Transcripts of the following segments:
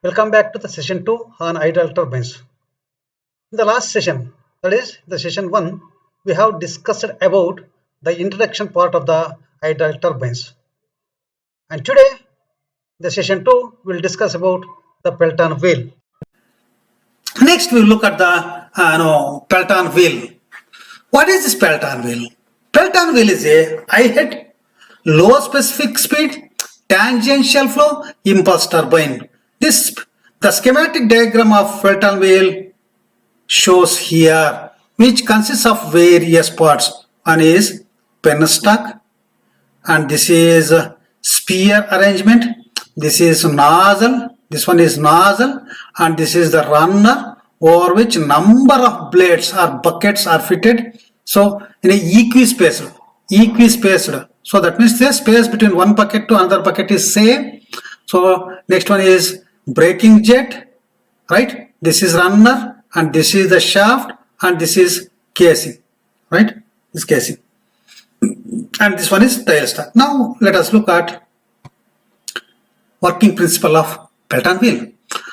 Welcome back to the session 2 on idle turbines. In the last session, that is the session 1, we have discussed about the introduction part of the idle turbines. And today, the session 2 will discuss about the Pelton wheel. Next, we look at the Pelton wheel. What is this Pelton wheel? Pelton wheel is a high head, low specific speed, tangential flow impulse turbine. The schematic diagram of Pelton wheel shows here, which consists of various parts. One is penstock, and this is sphere arrangement. This is nozzle. This one is nozzle, and this is the runner over which number of blades or buckets are fitted. So in a equispaced. So that means the space between one bucket to another bucket is same. So next one is braking jet, right? This is runner, and this is the shaft, and this is casing, right? This casing, and this one is tailstock. Now let us look at working principle of Pelton wheel.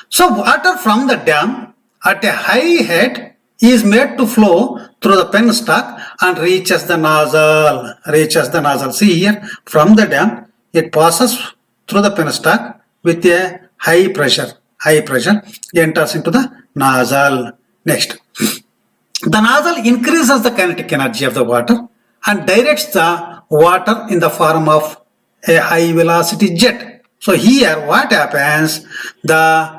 So water from the dam at a high head is made to flow through the penstock and reaches the nozzle. See here, from the dam it passes through the penstock with a high pressure, enters into the nozzle. Next, the nozzle increases the kinetic energy of the water and directs the water in the form of a high velocity jet. So here what happens, the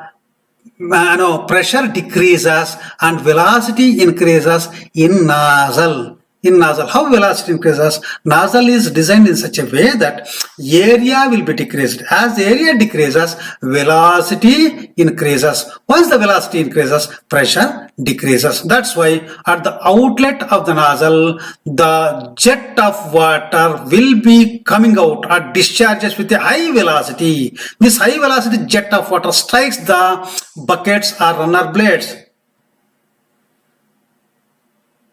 pressure decreases and velocity increases in nozzle. How velocity increases? Nozzle is designed in such a way that area will be decreased. As the area decreases, velocity increases. Once the velocity increases, pressure decreases. That's why at the outlet of the nozzle, the jet of water will be coming out or discharges with a high velocity. This high velocity jet of water strikes the buckets or runner blades.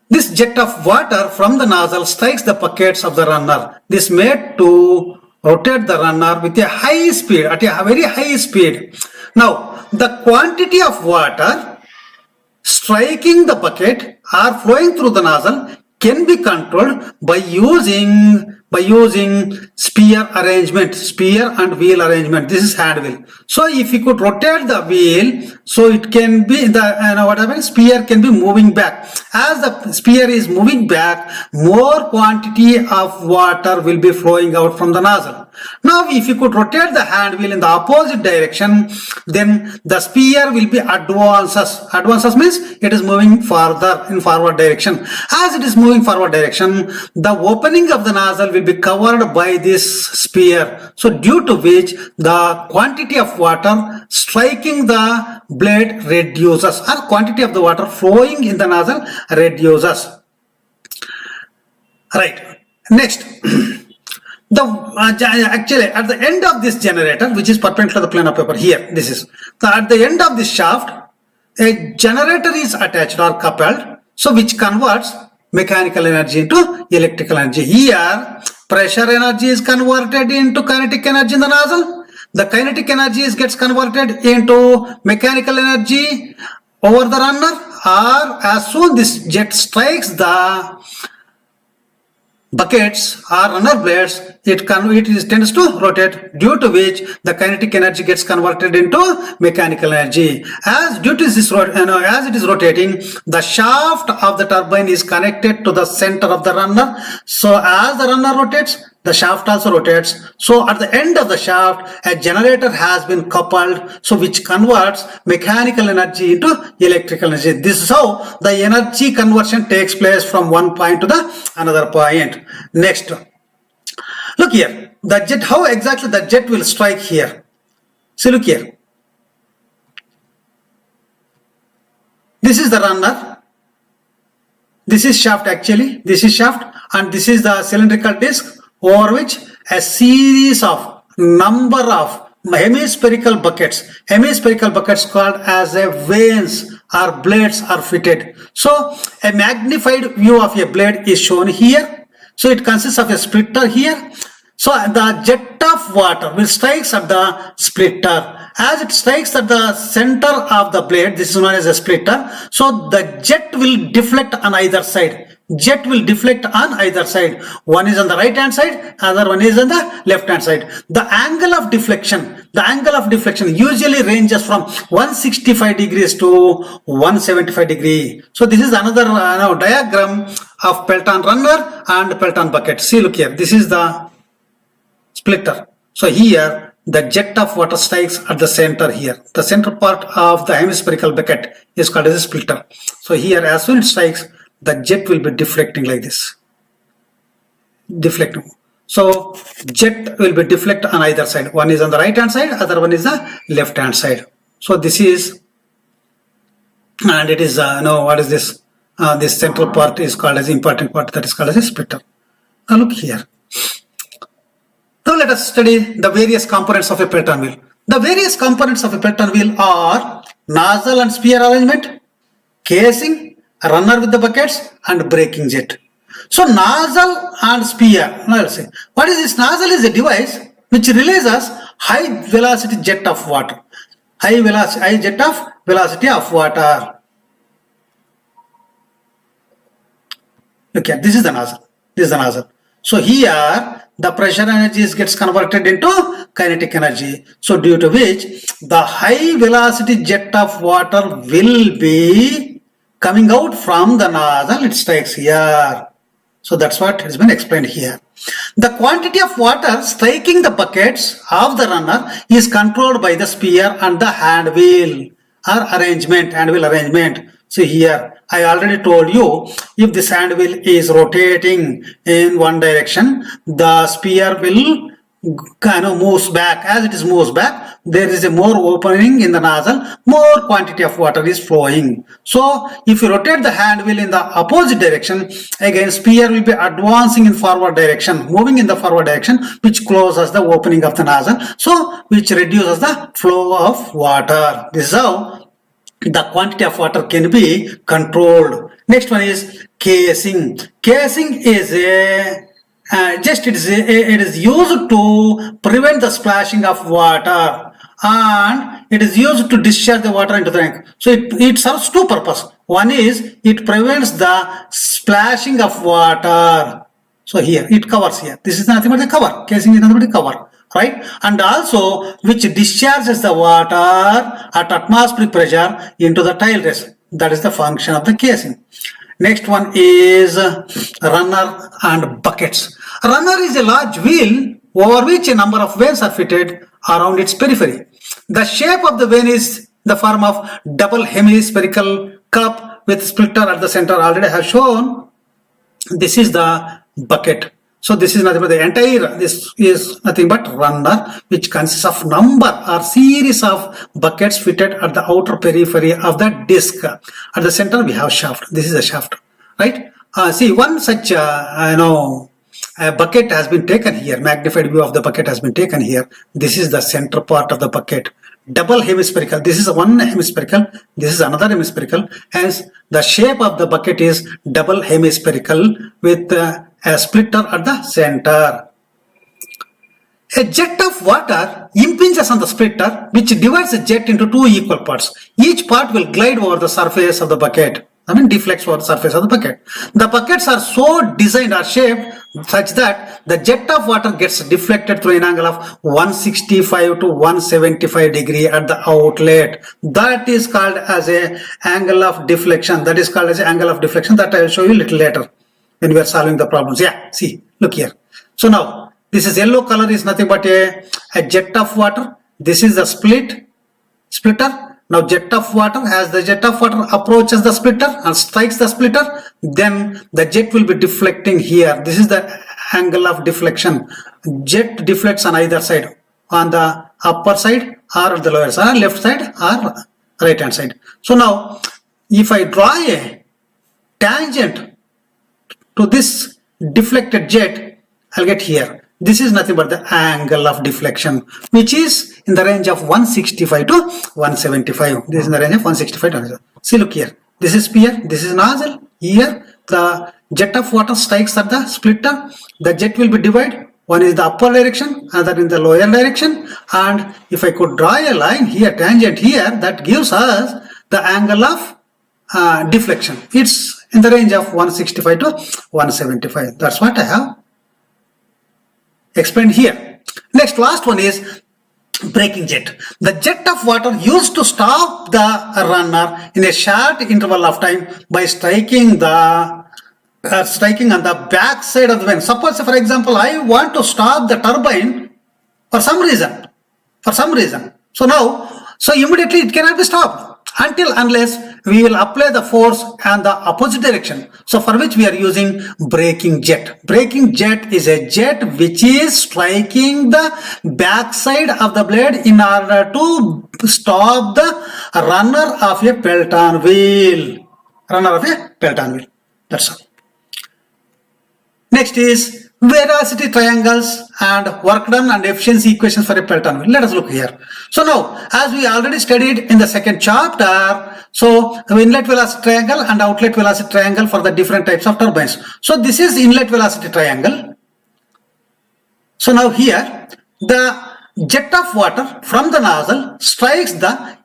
This jet of water from the nozzle strikes the buckets of the runner. This made to rotate the runner with a high speed, at a very high speed. Now, the quantity of water striking the bucket or flowing through the nozzle can be controlled by using sphere and wheel arrangement. This is hand wheel. So if you could rotate the wheel, so it can be sphere can be moving back. As the sphere is moving back, more quantity of water will be flowing out from the nozzle. Now if you could rotate the hand wheel in the opposite direction, then the sphere will be advances means it is moving further in forward direction. As it is moving forward direction, the opening of the nozzle will be covered by this sphere. So due to which the quantity of water striking the blade reduces, or quantity of the water flowing in the nozzle reduces. Right. Next. Actually at the end of this generator, which is perpendicular to the plane of paper, here this is at the end of this shaft, a generator is attached or coupled, so which converts mechanical energy into electrical energy. Here pressure energy is converted into kinetic energy in the nozzle. The kinetic energy gets converted into mechanical energy over the runner, or as soon this jet strikes the buckets or runner blades, it tends to rotate, due to which the kinetic energy gets converted into mechanical energy. As it is rotating, the shaft of the turbine is connected to the center of the runner. So as the runner rotates, the shaft also rotates. So at the end of the shaft, a generator has been coupled, so which converts mechanical energy into electrical energy. This is how the energy conversion takes place from one point to the another point. Next, look here, the jet, how exactly the jet will strike here. See, look here. This is the runner. This is shaft actually. This is shaft, and this is the cylindrical disc over which a series of number of hemispherical buckets called as a vanes or blades are fitted. So a magnified view of a blade is shown here. So it consists of a splitter here. So the jet of water will strikes at the splitter. As it strikes at the center of the blade, this is known as a splitter. So the jet will deflect on either side. Jet will deflect on either side. One is on the right hand side, other one is on the left hand side. The angle of deflection usually ranges from 165 degrees to 175 degree. So this is another diagram of Pelton runner and Pelton bucket. See, look here. This is the splitter. So here the jet of water strikes at the center here. The center part of the hemispherical bucket is called as a splitter. So here as soon as it strikes, the jet will be deflecting like this. Deflecting. So jet will be deflect on either side. One is on the right hand side, other one is the left hand side. So this is, and it is what is this? This central part is called as important part, that is called as a splitter. Now look here. Now let us study the various components of a Pelton wheel. The various components of a Pelton wheel are nozzle and spear arrangement, casing, a runner with the buckets, and braking jet. So nozzle and spear. Now let's see. What is this? Nozzle is a device which releases high velocity jet of water. High jet of velocity of water. Look here, this is the nozzle. This is the nozzle. So here the pressure energy gets converted into kinetic energy. So due to which the high velocity jet of water will be coming out from the nozzle. It strikes here. So that's what has been explained here. The quantity of water striking the buckets of the runner is controlled by the spear and the hand wheel arrangement. So here I already told you, if this hand wheel is rotating in one direction, the spear will moves back. As it moves back, there is a more opening in the nozzle, more quantity of water is flowing. So if you rotate the hand wheel in the opposite direction, again spear will be advancing in forward direction, moving in the forward direction, which closes the opening of the nozzle, so which reduces the flow of water. This is how the quantity of water can be controlled. Next one is casing. Casing is it is used to prevent the splashing of water, and it is used to discharge the water into the tank. So it serves two purposes. One is it prevents the splashing of water. So here it covers here. This is nothing but the cover. Casing is nothing but the cover, right? And also which discharges the water at atmospheric pressure into the tile race. That is the function of the casing. Next one is runner and buckets. Runner is a large wheel over which a number of vanes are fitted around its periphery. The shape of the vane is the form of double hemispherical cup with splitter at the center. Already I have shown. This is the bucket. So this is nothing but the entire, this is nothing but runner, which consists of number or series of buckets fitted at the outer periphery of the disc. At the center we have shaft. This is a shaft, right? See, one such a bucket has been taken here. Magnified view of the bucket has been taken here. This is the center part of the bucket. Double hemispherical. This is one hemispherical. This is another hemispherical. Hence, the shape of the bucket is double hemispherical with a splitter at the center. A jet of water impinges on the splitter, which divides the jet into two equal parts. Each part will glide over the surface of the bucket. Deflects over the surface of the bucket. The buckets are so designed or shaped such that the jet of water gets deflected through an angle of 165 to 175 degree at the outlet. That is called as a angle of deflection. That I will show you a little later when we are solving the problems. Yeah, see, look here. So now, this is yellow color is nothing but a jet of water. This is the splitter. Now jet of water, as the jet of water approaches the splitter and strikes the splitter, then the jet will be deflecting here. This is the angle of deflection. Jet deflects on either side, on the upper side or the lower side, left side or right hand side. So now if I draw a tangent to this deflected jet, I'll get here. This is nothing but the angle of deflection, which is in the range of 165 to 175. This is in the range of 165 to 175. See, look here. This is spear. This is nozzle. Here, the jet of water strikes at the splitter. The jet will be divided. One is the upper direction, other in the lower direction. And if I could draw a line here, tangent here, that gives us the angle of deflection. It's in the range of 165 to 175. That's what I have explained here. Next, last one is braking jet. The jet of water used to stop the runner in a short interval of time by striking on the back side of the vane. Suppose, for example, I want to stop the turbine for some reason. So immediately it cannot be stopped unless we will apply the force and the opposite direction. So for which we are using braking jet. Braking jet is a jet which is striking the backside of the blade in order to stop the runner of a Pelton wheel. That's all. Next is velocity triangles and work done and efficiency equations for a Pelton wheel. Let us look here. So now, as we already studied in the second chapter, so inlet velocity triangle and outlet velocity triangle for the different types of turbines. So this is inlet velocity triangle. So now here, the jet of water from the nozzle strikes the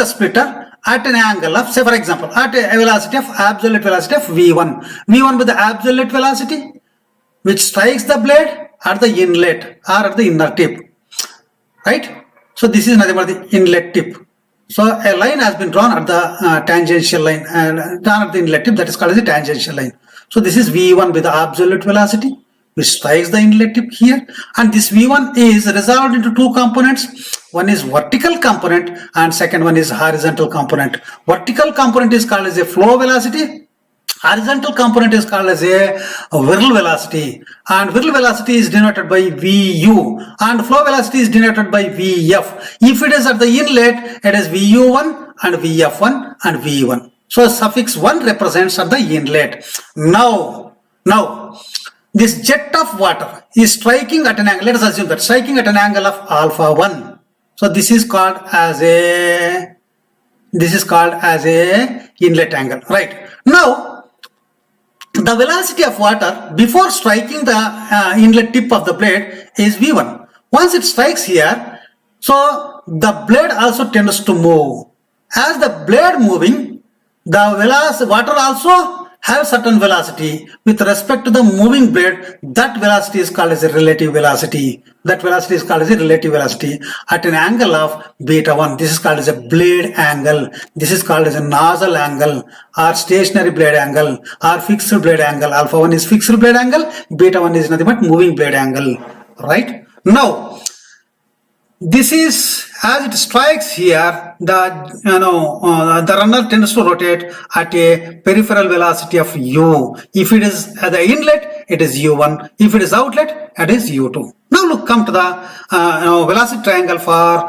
splitter at an angle of, say for example, at a velocity of absolute velocity of V1. V1 with the absolute velocity which strikes the blade at the inlet or at the inner tip, right? So this is nothing but the inlet tip. So a line has been drawn at the tangential line and drawn at the inlet tip, that is called as the tangential line. So this is V1 with the absolute velocity which strikes the inlet tip here, and this V1 is resolved into two components. One is vertical component and second one is horizontal component. Vertical component is called as a flow velocity. Horizontal component is called as a whirl velocity, and whirl velocity is denoted by Vu and flow velocity is denoted by Vf. If it is at the inlet, it is Vu1 and Vf1 and V1. So suffix 1 represents at the inlet. Now this jet of water is striking at an angle. Let us assume that striking at an angle of alpha 1. So this is called as a inlet angle, right? Now the velocity of water before striking the inlet tip of the blade is V1. Once it strikes here, so the blade also tends to move. As the blade moving, the water also have certain velocity with respect to the moving blade. That velocity is called as a relative velocity. At an angle of beta 1. This is called as a blade angle. This is called as a nozzle angle or stationary blade angle or fixed blade angle. Alpha 1 is fixed blade angle, beta 1 is nothing but moving blade angle, right? Now this is, as it strikes here, the runner tends to rotate at a peripheral velocity of u. If it is at the inlet, it is u1. If it is outlet, it is u2. Now come to the velocity triangle for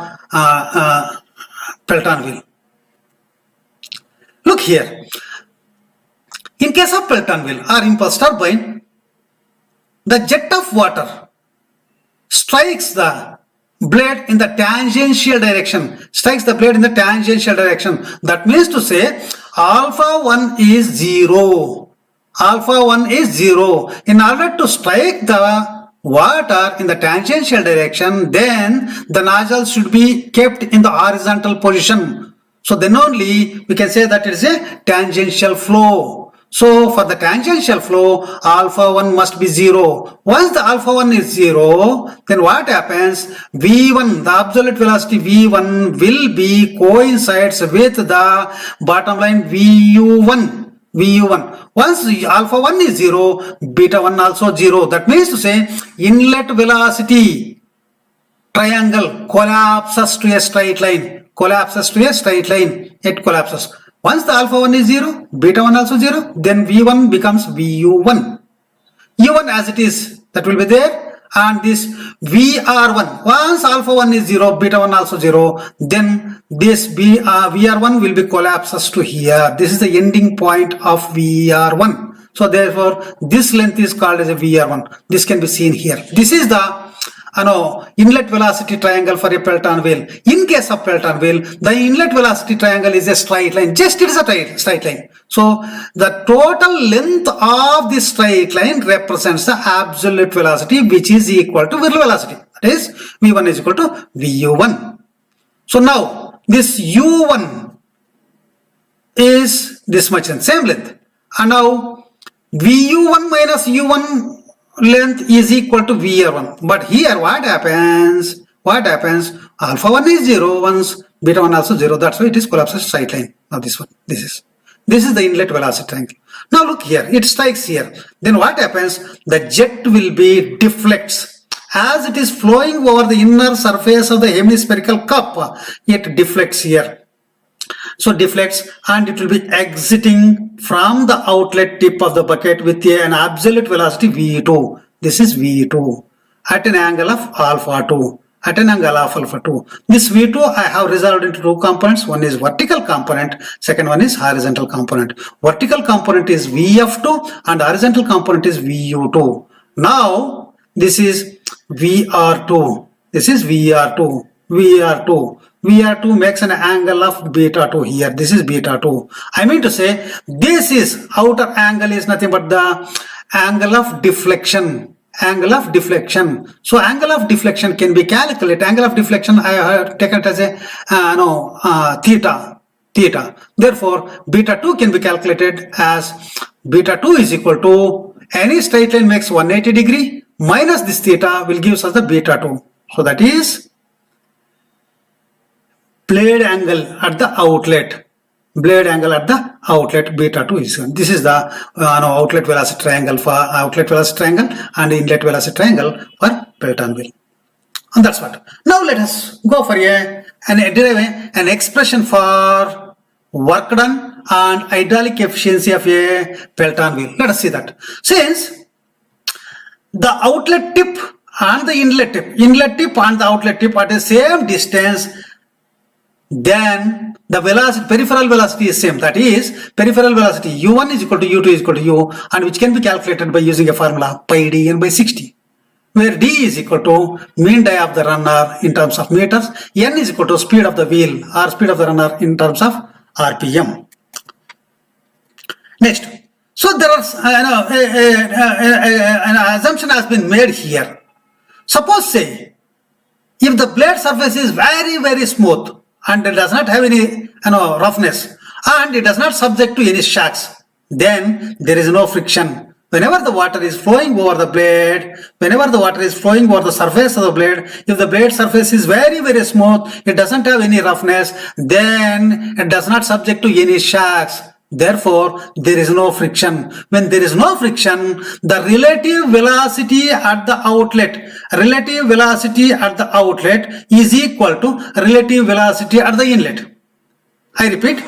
Pelton wheel. Look here. In case of Pelton wheel or impulse turbine, the jet of water strikes the blade in the tangential direction. That means to say alpha 1 is 0. In order to strike the water in the tangential direction, then the nozzle should be kept in the horizontal position. So then only we can say that it is a tangential flow. So for the tangential flow, alpha 1 must be 0. Once the alpha 1 is 0, then what happens? V1, the absolute velocity V1 will be coincides with the bottom line VU1. Once alpha 1 is 0, beta 1 also 0. That means to say inlet velocity triangle collapses to a straight line. It collapses. Once the alpha 1 is 0, beta 1 also 0, then V1 becomes VU1. U1 as it is, that will be there, and this VR1. Once alpha 1 is 0, beta 1 also 0, then this VR1 will be collapses to here. This is the ending point of VR1. So therefore, this length is called as a VR1. This can be seen here. This is the inlet velocity triangle for a Pelton wheel. In case of Pelton wheel, the inlet velocity triangle is a straight line. Just it is a straight line. So the total length of this straight line represents the absolute velocity, which is equal to visual velocity. That is V1 is equal to VU1. So now this U1 is this much in same length, and now VU1 minus U1 length is equal to VR1. But here what happens? Alpha 1 is 0 once beta 1 also 0. That's why it is collapsed straight line. Now this one, this is the inlet velocity triangle. Now look here, it strikes here. Then what happens? The jet will be deflects. As it is flowing over the inner surface of the hemispherical cup, it deflects here. So deflects, and it will be exiting from the outlet tip of the bucket with an absolute velocity V2. This is V2 at an angle of alpha 2. At an angle of alpha 2. This V2 I have resolved into two components. One is vertical component, second one is horizontal component. Vertical component is Vf2 and horizontal component is Vu2. Now this is VR2. This is VR2. VR2 makes an angle of beta 2 here. This is beta 2. I mean to say, this is outer angle is nothing but the angle of deflection. So angle of deflection can be calculated. Angle of deflection I have taken it as a theta. Therefore, beta 2 can be calculated as beta 2 is equal to any straight line makes 180 degree minus this theta will give us the beta 2. So that is blade angle at the outlet. Beta 2 is this is the outlet velocity triangle for and inlet velocity triangle for Pelton wheel. And that's what. Now let us go for an expression for work done and hydraulic efficiency of a Pelton wheel. Let us see that. Since the outlet tip and the inlet tip and the outlet tip are the same distance, then the peripheral velocity is same. That is, peripheral velocity U1 is equal to U2 is equal to U, and which can be calculated by using a formula pi d n by 60, where d is equal to mean die of the runner in terms of meters, n is equal to speed of the wheel or speed of the runner in terms of RPM. Next, so there are an assumption has been made here. Suppose say if the blade surface is very smooth and it does not have any roughness and it does not subject to any shocks, then there is no friction. Whenever the water is flowing over the blade, whenever the water is flowing over the surface of the blade, if the blade surface is very smooth, it doesn't have any roughness, then it does not subject to any shocks. Therefore, there is no friction. When there is no friction, the relative velocity at the outlet is equal to relative velocity at the inlet. I repeat,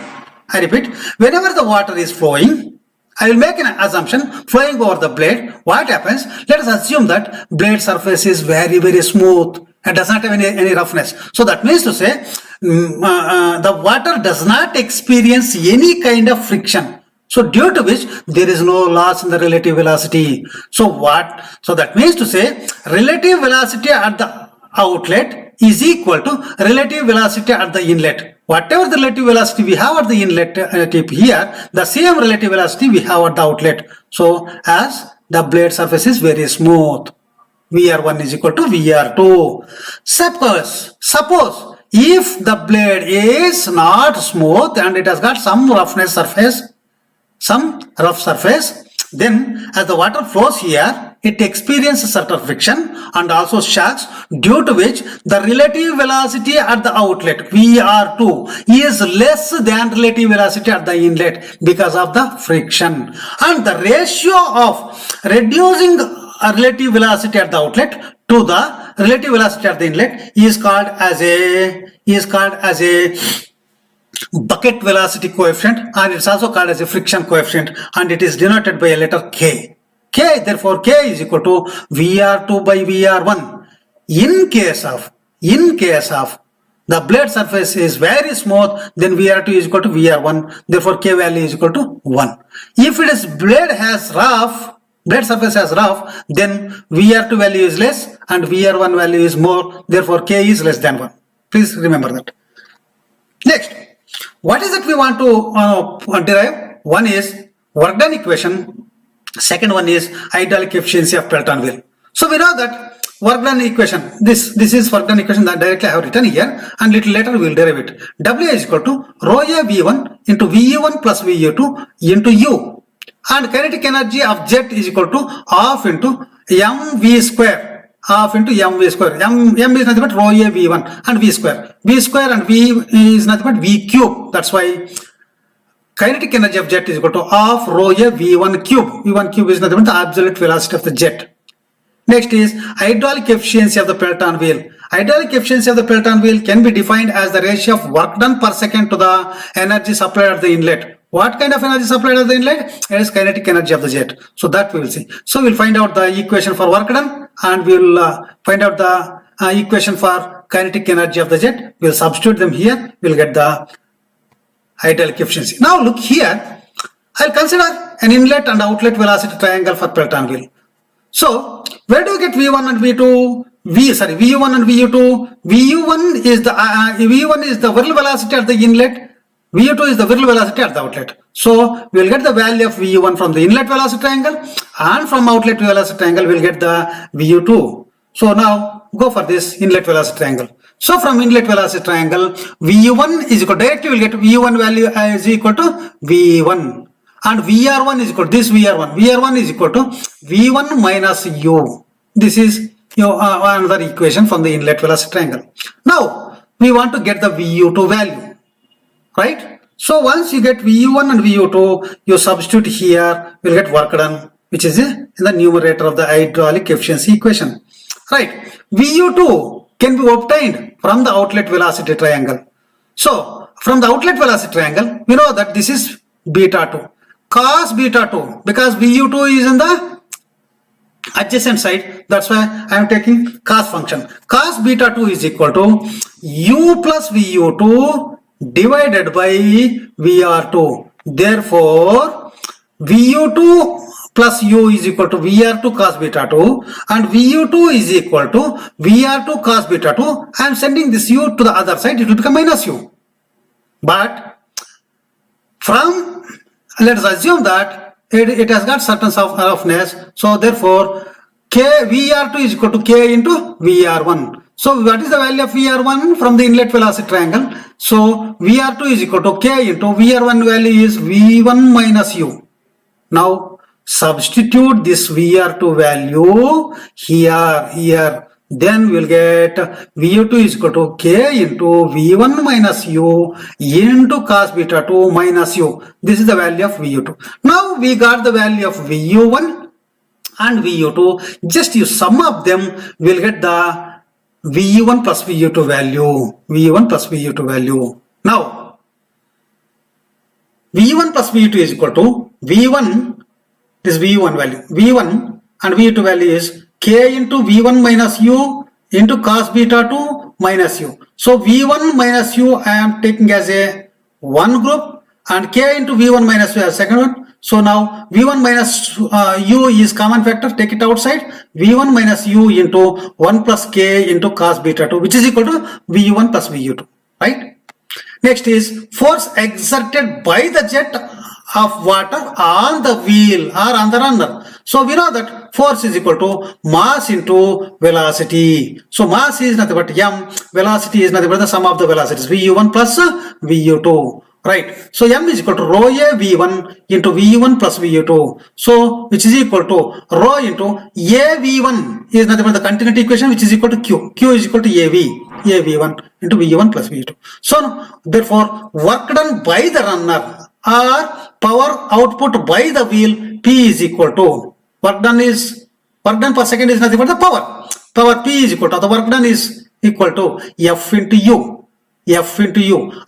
whenever the water is flowing, I will make an assumption flowing over the blade. What happens? Let us assume that blade surface is very smooth and does not have any roughness. So that means to say, the water does not experience any kind of friction. So due to which there is no loss in the relative velocity. So that means to say relative velocity at the outlet is equal to relative velocity at the inlet. Whatever the relative velocity we have at the inlet tip here, the same relative velocity we have at the outlet. So as the blade surface is very smooth, VR1 is equal to VR2. Suppose if the blade is not smooth and it has got some rough surface, then as the water flows here, it experiences certain friction and also shocks, due to which the relative velocity at the outlet VR2 is less than relative velocity at the inlet because of the friction. And the ratio of reducing relative velocity at the outlet to the relative velocity at the inlet is called as a bucket velocity coefficient, and it's also called as a friction coefficient, and it is denoted by a letter K. Therefore K is equal to VR2 by VR1. In case of the blade surface is very smooth, then VR2 is equal to VR1. Therefore K value is equal to 1. If it is blade has rough, blade surface as rough, then VR2 value is less and VR1 value is more, therefore K is less than 1. Please remember that. Next, what is it we want to derive? One is work done equation, second one is hydraulic efficiency of Pelton wheel. So we know that work done equation, this is work done equation that directly I have written here, and little later we will derive it. W is equal to rho A V1 into VU1 plus VU2 into U, and kinetic energy of jet is equal to half into mv square, half into mv square. M is nothing but rho A V1 and V square. V square and V is nothing but V cube. That's why kinetic energy of jet is equal to half rho A V1 cube. V1 cube is nothing but the absolute velocity of the jet. Next is hydraulic efficiency of the Pelton wheel. Hydraulic efficiency of the Pelton wheel can be defined as the ratio of work done per second to the energy supplied at the inlet. What kind of energy supplied at the inlet? It is kinetic energy of the jet. So that we will see. So we will find out the equation for work done, and we will find out the equation for kinetic energy of the jet. We will substitute them here. We will get the hydraulic efficiency. Now look here. I will consider an inlet and outlet velocity triangle for Pelton wheel. So where do you get V1 and V2? VU1 and VU2. VU1 is the whirl velocity at the inlet. VU2 is the whirl velocity at the outlet. So we will get the value of VU1 from the inlet velocity triangle, and from outlet velocity triangle we will get the VU2. So now go for this inlet velocity triangle. So from inlet velocity triangle, VU1 is equal, directly we will get VU1 value is equal to V1. And VR1 is equal to this VR1. VR1 is equal to V1 minus U. This is another equation from the inlet velocity triangle. Now we want to get the VU2 value, right? So once you get VU1 and VU2, you substitute here, we'll get work done, which is in the numerator of the hydraulic efficiency equation, right? VU2 can be obtained from the outlet velocity triangle. So from the outlet velocity triangle, we know that this is beta 2. Cos beta 2, because VU2 is in the adjacent side, that's why I am taking cos function. Cos beta 2 is equal to U plus VU2 divided by VR2. Therefore, VU2 plus U is equal to VR2 cos beta 2, and VU2 is equal to VR2 cos beta 2. I am sending this U to the other side, it will become minus U. But from, let us assume that it has got certain roughness, so therefore VR2 is equal to K into VR1. So what is the value of VR1 from the inlet velocity triangle? So VR2 is equal to K into VR1 value is V1 minus U. Now substitute this VR2 value here. Then we'll get VU2 is equal to K into V1 minus U into cos beta 2 minus U. This is the value of VU2. Now we got the value of VU1 and VU2. Just you sum up them, we'll get the VU1 plus VU2 value. VU1 plus VU2 value. Now V1 plus VU2 is equal to V1, this VU1 value. V1 and VU2 value is K into V1 minus U into cos beta 2 minus U. So V1 minus U I am taking as a one group, and K into V1 minus U as second one. So now V1 minus U is common factor, take it outside. V1 minus U into 1 plus K into cos beta 2, which is equal to VU1 plus VU2, right? Next is force exerted by the jet of water on the wheel or on the runner. So we know that force is equal to mass into velocity. So mass is nothing but m, velocity is nothing but the sum of the velocities, VU1 plus VU2, right? So m is equal to rho A V1 into VU1 plus VU2. So which is equal to rho into A V1 is nothing but the continuity equation, which is equal to Q. Q is equal to AV1 into VU1 plus VU2. So therefore work done by the runner or power output by the wheel P is equal to work done per second is nothing but the power P is equal to the work done is equal to F into U.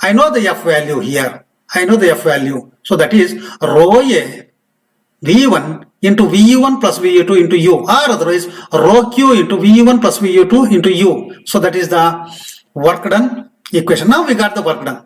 I know the F value here. So that is rho A V1 into VU1 plus VU2 into U, or otherwise rho Q into VU1 plus VU2 into U. So that is the work done equation. Now we got the work done.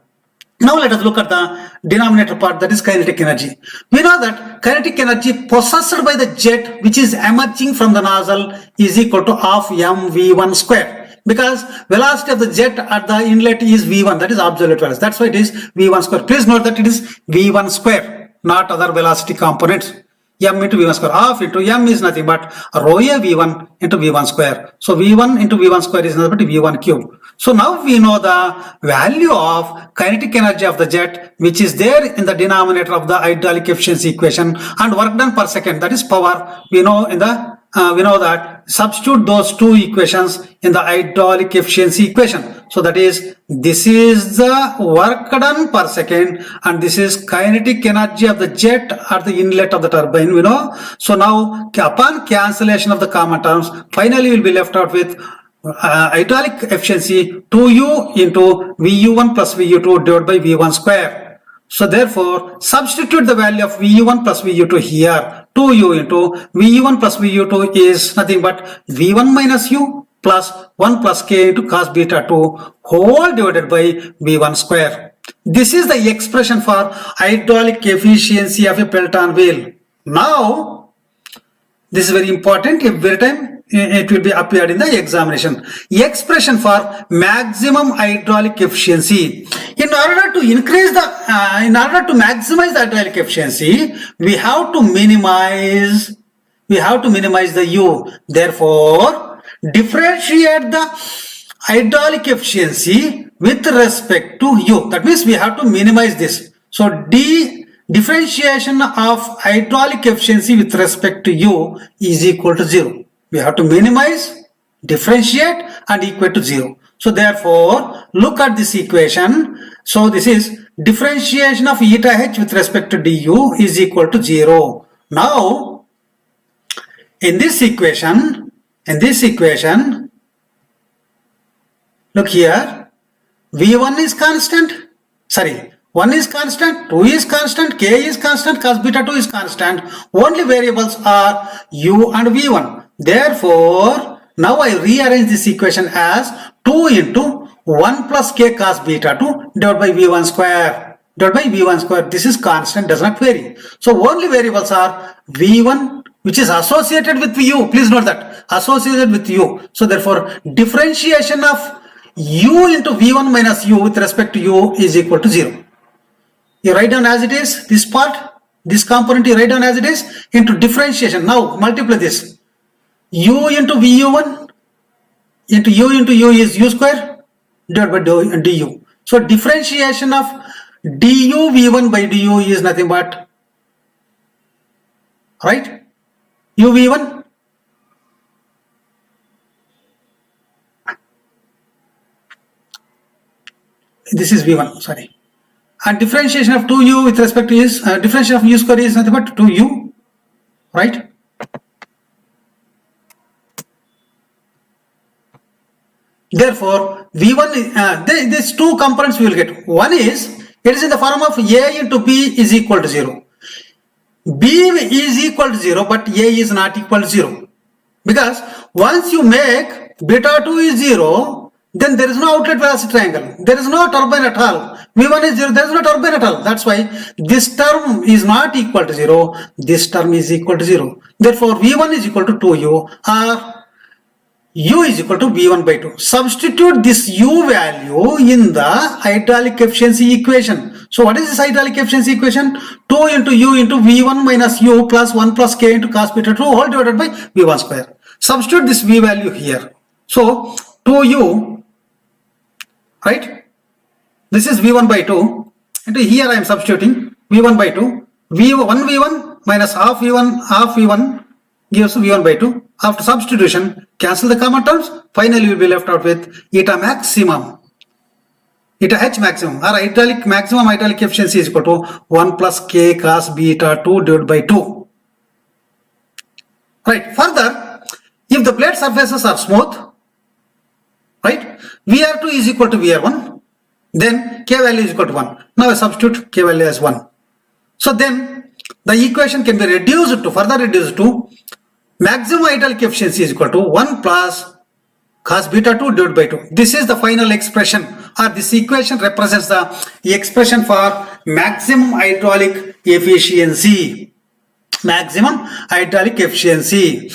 Now let us look at the denominator part, that is kinetic energy. We know that kinetic energy possessed by the jet which is emerging from the nozzle is equal to half mv1 square, because velocity of the jet at the inlet is v1, that is absolute velocity. That's why it is v1 square. Please note that it is v1 square, not other velocity components. M into v1 square. Half into m is nothing but rho a v1 into v1 square. So v1 into v1 square is nothing but v1 cube. So now we know the value of kinetic energy of the jet which is there in the denominator of the hydraulic efficiency equation, and work done per second, that is power. We know that substitute those two equations in the hydraulic efficiency equation. So that is, this is the work done per second and this is kinetic energy of the jet at the inlet of the turbine, we know. So now upon cancellation of the common terms, finally we will be left out with hydraulic efficiency 2u into vu1 plus vu2 divided by v1 square. So therefore substitute the value of vu1 plus vu2 here. 2u into vu1 plus vu2 is nothing but v1 minus u plus 1 plus k into cos beta 2 whole divided by v1 square. This is the expression for hydraulic efficiency of a Pelton wheel. Now this is very important. Every time it will be appeared in the examination. Expression for maximum hydraulic efficiency. In order to maximize the hydraulic efficiency, we have to minimize the u. Therefore, differentiate the hydraulic efficiency with respect to u. That means we have to minimize this. So differentiation of hydraulic efficiency with respect to u is equal to 0. We have to minimize, differentiate and equate to 0. So therefore, look at this equation. So this is differentiation of eta h with respect to du is equal to 0. Now, in this equation, look here, v1 is constant, 1 is constant, 2 is constant, k is constant, cos beta 2 is constant. Only variables are u and v1. Therefore, now I rearrange this equation as 2 into 1 plus k cos beta 2 divided by v1 square. This is constant, does not vary. So only variables are v1, which is associated with u. Please note that, associated with u. So therefore, differentiation of u into v1 minus u with respect to u is equal to 0. You write down as it is, this part, this component you write down as it is, into differentiation. Now multiply this. U into vu1 into u is u square divided by du. So differentiation of du v1 by du is nothing but, right, u v1 this is v1, sorry, and differentiation of 2u with respect to is differentiation of u square is nothing but 2u, right? Therefore, v1 these two components we will get. One is, it is in the form of a into b is equal to 0. B is equal to 0, but a is not equal to 0. Because once you make beta 2 is 0, then there is no outlet velocity triangle. There is no turbine at all. V1 is 0, there is no turbine at all. That's why this term is not equal to 0. This term is equal to 0. Therefore, v1 is equal to 2u, or u is equal to v1 by 2. Substitute this u value in the hydraulic efficiency equation. So what is this hydraulic efficiency equation? 2 into u into v1 minus u plus 1 plus k into cos beta 2 whole divided by v1 square. Substitute this v value here. So 2u, right? This is v1 by 2 into here I am substituting v1 by 2. v1 minus half v1 gives v1 by 2. After substitution, cancel the common terms. Finally, we will be left out with eta maximum, eta h maximum, or maximum hydraulic efficiency is equal to 1 plus k cos beta 2 divided by 2. Right. Further, if the plate surfaces are smooth, right, VR2 is equal to VR1, then k value is equal to 1. Now I substitute k value as 1. So then the equation can be further reduced to maximum hydraulic efficiency is equal to 1 plus cos beta 2 divided by 2. This is the final expression or this equation represents the expression for maximum hydraulic efficiency. Maximum hydraulic efficiency.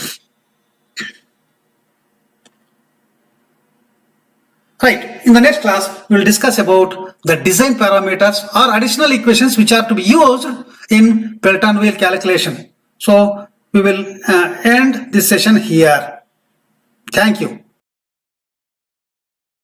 Right, in the next class, we will discuss about the design parameters or additional equations which are to be used in Pelton-Wheel calculation. So, we will end this session here. Thank you.